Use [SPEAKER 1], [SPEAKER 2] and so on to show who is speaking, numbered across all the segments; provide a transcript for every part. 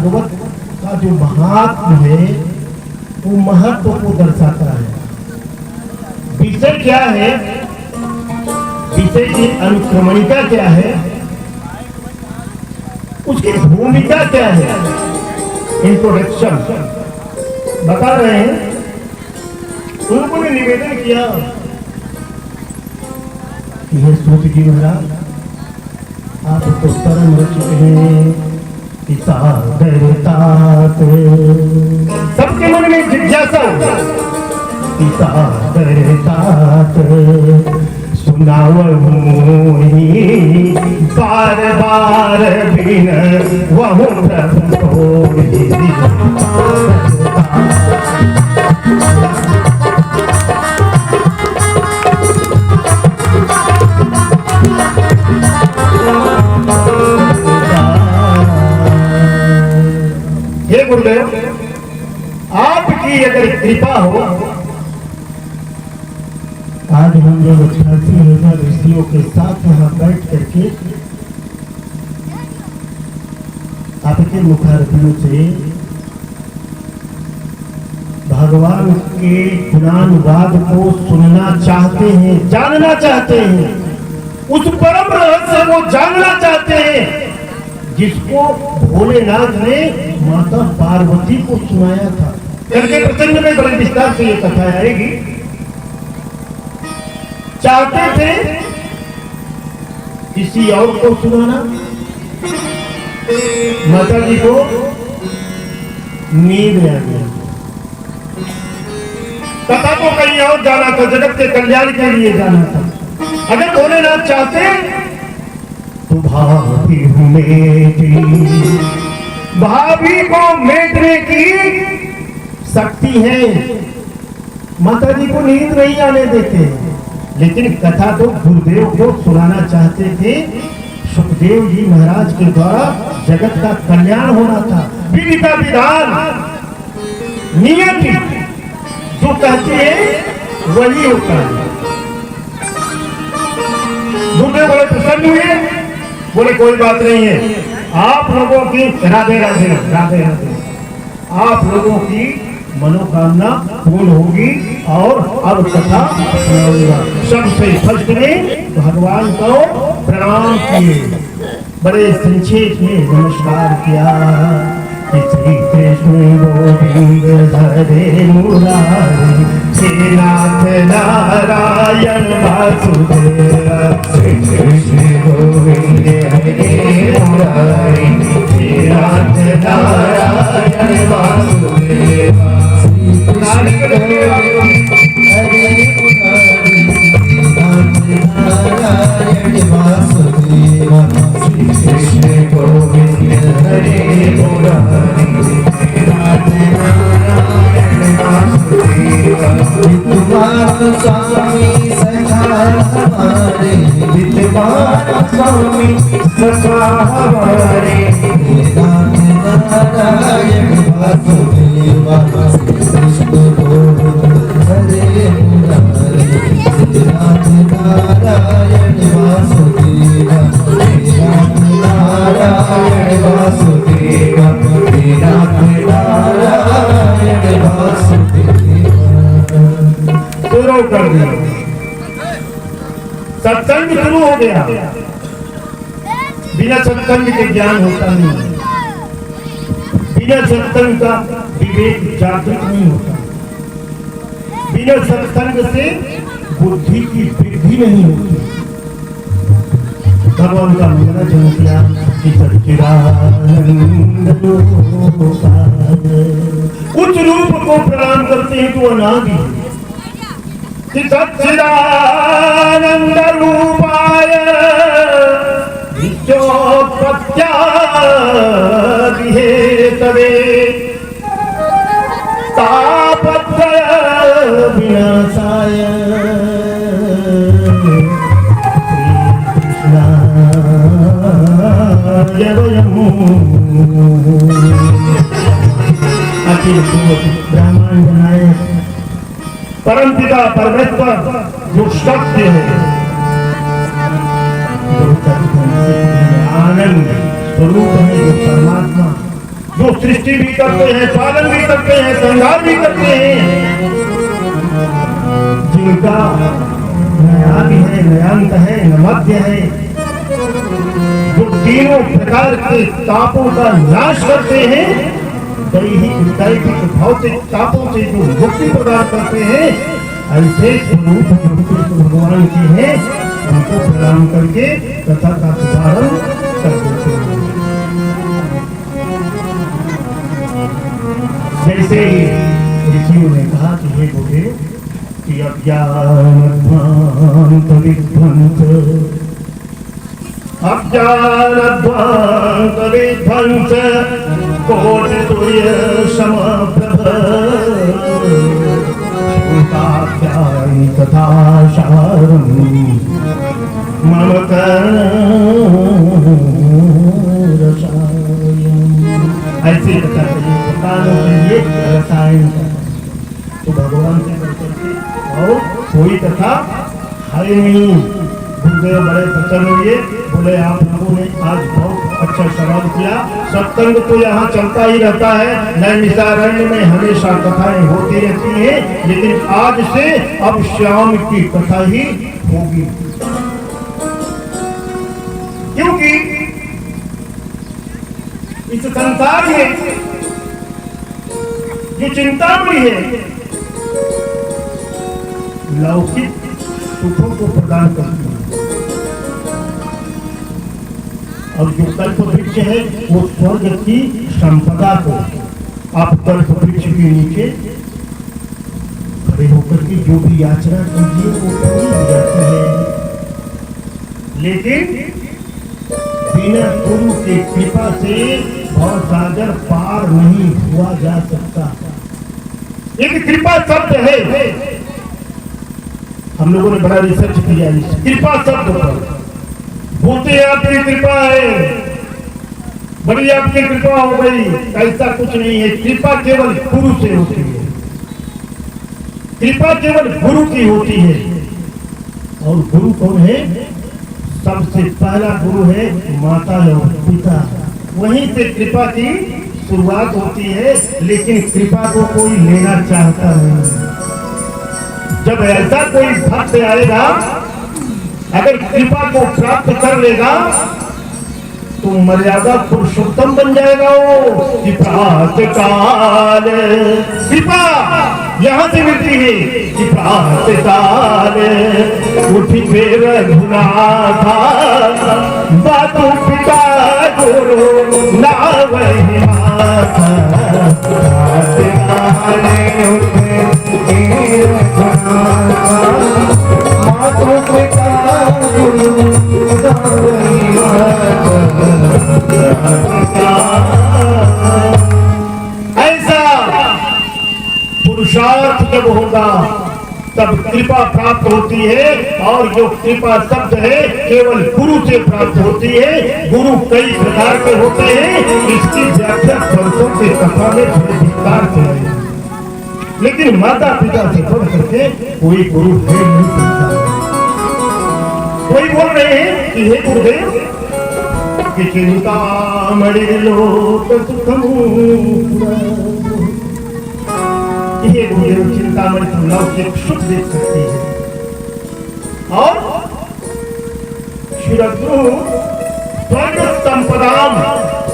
[SPEAKER 1] भागवत का जो महात्म है वो महत्व को दर्शाता है। विषय क्या है, विषय की अनुक्रमणिका क्या है, उसकी भूमिका क्या है, इंट्रोडक्शन बता रहे हैं। उन्होंने निवेदन किया कि हे सूत जी महाराज, आप तो परम रचित हैं, पिता देवता। सबके मन में जिज्ञासा होगा, पिता देवता सुनावहूं बार बार बिन वह प्रभु हे गुरुदेव, आपकी अगर कृपा हो, आज हम लोग 88,000 ऋषियों के साथ यहाँ बैठ करके आपके मुखारबियों से भगवान के गुणानुवाद को सुनना चाहते हैं, जानना चाहते हैं, उस परम रहस्य को जानना चाहते हैं जिसको भोलेनाथ ने माता पार्वती को सुनाया था। करके प्रसंग में बड़े विस्तार से ये कथा आएगी। चाहते थे किसी और को सुनाना, माता जी को नींद आ गया, कथा को कहीं और जाना था, जगत के कल्याण के लिए जाना था। अगर भोलेनाथ चाहते तो भाभी को मेटने की शक्ति है, माता जी को नींद नहीं आने देते। लेकिन कथा तो गुरुदेव को सुनाना चाहते थे। सुखदेव जी महाराज के द्वारा जगत का कल्याण होना था। विधि का विधान, नियति जो कहती है वही होता है। गुरुदेव बड़े प्रसन्न हुए, बोले कोई बात नहीं है, आप लोगों की राधे राधे राधे राधे, आप लोगों की मनोकामना पूर्ण होगी और अब कथा सुनाऊंगा। सबसे फर्स्ट में भगवान को प्रणाम किए, बड़े संक्षेप में नमस्कार किया। श्री कृष्ण गोविंद हरे मुरारी, श्री नाथ नारायण वासुदेव। श्री कृष्ण गोविंद हरे मुरारी, श्री नाथ नारायण वासुदेव। श्री कृष्ण गोविंद हरे मुरारी, विद्वान स्वामी सखा हमारे, विद्वान स्वामी सखा हमारे। नाथ नारायण वासुदेव, कृष्ण गोविंद हरे मुरारी, नाथ नारायण वासुदेव। नाथ नारायण वासुदेव, नाथ नारायण वासुदेव। शुरू कर दिया, सत्संग शुरू हो गया। बिना सत्संग के ज्ञान होता नहीं, बिना सत्संग का विवेक जागृत नहीं होता, बिना सत्संग से बुद्धि की वृद्धि नहीं होती। भगवान का मंगलाचरण किया कि सच्चिदानंद उच्च रूप को प्रणाम करते हैं तो अनादि, कि सच्चिदानंद रूपाय विश्वोत्पत्त्यादि हेतवे तापत्रय विनाशाय अखिल ब्रह्मांड बनाए परम पिता परमेश्वर जो सत्य है, जो आनंद स्वरूप है, जो परमात्मा जो सृष्टि भी करते हैं, पालन भी करते हैं, संहार भी करते हैं, जिनका नयादि है, नयांत है, नमध्य है, जो तीनों प्रकार के तापों का नाश करते हैं, दैहिक दैहिक भौतिक तापों से जो मुक्ति प्रदान करते हैं, ऐसे स्वरूप जो कृष्ण भगवान के हैं उनको प्रणाम करके कथा का शुभारंभ कर देते हैं। जैसे ऋषियों ने कहा कि हे गुरुदेव कि अज्ञानध्वांत विध्वंस अज्ञानध्वांत विध्वंस कोटि तुर्य समप्रभ भूताख्यानि तथा शारं मम कर्णरसायन। ऐसे बता रही कानों के लिए रसायन का तो भगवान से बढ़कर के और कोई कथा है नहीं। गुरुदेव बड़े प्रसन्न हुए, बोले आप लोगों ने आज बहुत अच्छा सवाल किया। सत्संग तो यहाँ चलता ही रहता है, नैमिषारण्य में हमेशा कथाएं होती रहती हैं, लेकिन आज से अब श्याम की कथा ही होगी, क्योंकि इस संसार में जो चिंतामणि है लौकिक सुखों को प्रदान करती है, और जो कल्प वृक्ष है वो स्वर्ग की संपदा को आप कल्प वृक्ष के नीचे खड़े होकर के जो भी याचना कीजिए वो पूरी हो जाती है। लेकिन बिना गुरु की कृपा से भवसागर पार नहीं हुआ जा सकता। एक कृपा शब्द है, हम लोगों ने बड़ा रिसर्च किया इस कृपा शब्द पर। बोलते आपकी कृपा है, बड़ी आपकी कृपा हो गई, ऐसा कुछ नहीं है। कृपा केवल गुरु से होती है, कृपा केवल गुरु की होती है। और गुरु कौन है? सबसे पहला गुरु है माता और पिता, वहीं से कृपा की शुरुआत होती है। लेकिन कृपा को कोई लेना चाहता नहीं। जब ऐसा कोई भक्त आएगा, अगर कृपा को प्राप्त कर लेगा तो मर्यादा पुरुषोत्तम बन जाएगा। वो कृपा यहाँ से मिलती है। कृपा उठी फिर रघुनाथा बातों पिता गुरु ना वही माता ऐसा पुरुषार्थ जब होगा तब कृपा प्राप्त होती है। और जो कृपा शब्द है केवल गुरु से प्राप्त होती है। गुरु कई प्रकार के होते हैं, इसकी व्याख्या वर्षों के कथा में विस्तार से है। लेकिन माता पिता से बढ़ करके कोई गुरु है नहीं सकता। कोई बोल रहे हैं कि हे गुरुदेव कि चिंतामणि लोक सुखम, हे गुरुदेव चिंतामणि तो लौकिक सुख देख सकती है। और शिरद्रु स्वर्ग संपदाम,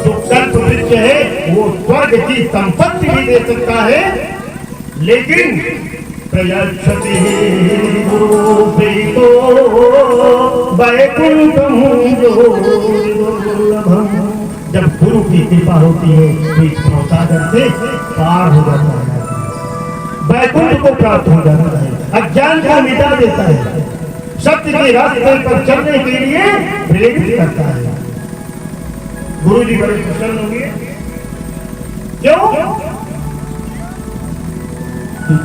[SPEAKER 1] जो कल्प वृक्ष है वो स्वर्ग की संपत्ति भी दे सकता है। लेकिन प्रयच्छति गुरुप्रीतो वैकुंठम दुर्लभम। जब गुरु की कृपा होती है तो इस भवसागर से पार हो जाता है, वैकुंठ को प्राप्त हो जाता है, अज्ञान को मिटा देता है, सत्य के रास्ते पर चलने के लिए प्रेरित करता है। गुरु जी बड़े प्रसन्न होंगे। क्यों?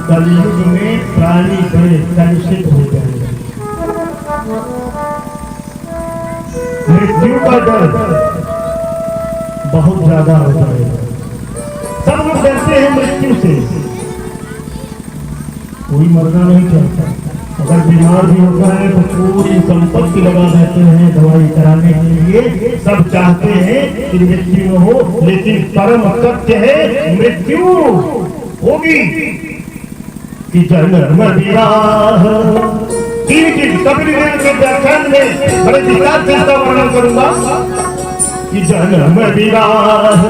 [SPEAKER 1] कलयुग में प्राणी बड़े कलुषित हो जाएंगे। मृत्यु का डर बहुत ज्यादा हो जाएगा। सब लोग डरते हैं मृत्यु से, कोई मरना नहीं चाहता। अगर बीमार भी होता है तो पूरी संपत्ति लगा देते हैं दवाई कराने के लिए, सब चाहते हैं कि मृत्यु न हो, लेकिन परम सत्य है मृत्यु होगी कि जन्म विराह। तीन चीज कपिल देव के व्याख्यान में बड़े विस्तार से इसका वर्णन करूंगा कि जन्म विराह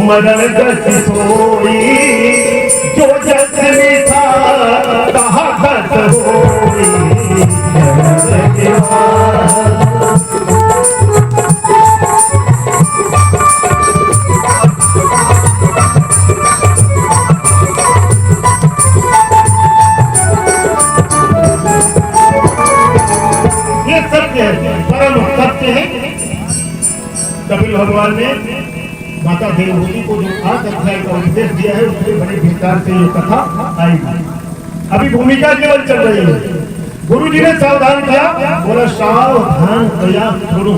[SPEAKER 1] मरण गति सोई, जो जस लिखा कहा गत होई। ये सत्य है, परम सत्य है। कपिल भगवान ने माता देवहूति को जो 8 अध्याय का उपदेश दिया है उसमें बड़े विस्तार से ये कथा आई। अभी भूमिका केवल चल रही है। गुरु जी ने सावधान किया, बोला सावधान प्रयास करो।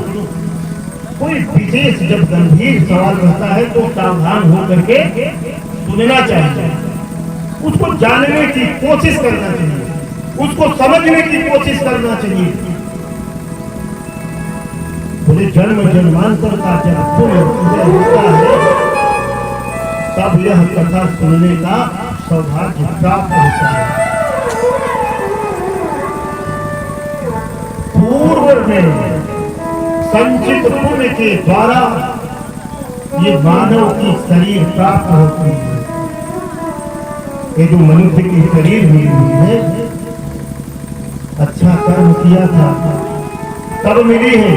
[SPEAKER 1] कोई विशेष जब गंभीर सवाल रहता है तो सावधान होकर के सुनना चाहिए, उसको जानने की कोशिश करना चाहिए, उसको समझने की कोशिश करना चाहिए। बोले जन्म जन्मांतर का जब पुण्य होता है तब यह कथा सुनने का सौभाग्य प्राप्त होता है। पूर्व में संचित पुण्य के द्वारा ये मानव की शरीर प्राप्त होती है। ये जो मनुष्य की शरीर मिली हुई है, अच्छा कर्म किया था तब मिली है,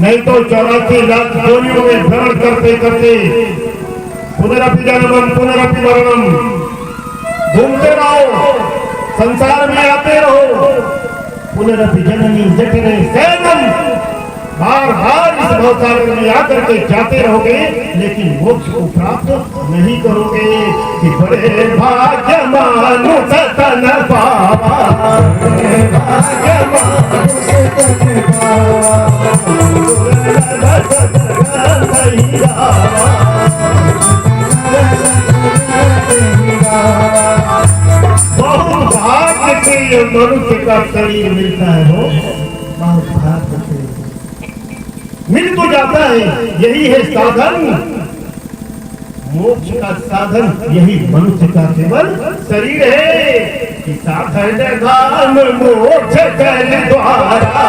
[SPEAKER 1] नहीं तो 84 लाख योनियों में भ्रमण करते करते पुनरपि जन्मम पुनरपि मरणम घूमते रहो, संसार में आते रहो। पुनरपि जननी जठरे शयनम, बार बार इस भवसागर में आकर के जाते रहोगे, लेकिन मोक्ष को प्राप्त नहीं करोगे। कि बड़े भाग्यवान सतन पावा, भाग्यवान सतन पावा, बहुत भाग्य से ये मनुष्य का शरीर मिलता है। वो बहुत भाग्य से मिल तो जाता है। यही है साधन, मोक्ष का साधन यही मनुष्य का केवल शरीर है। कि साधन धाम मोक्ष कर द्वारा,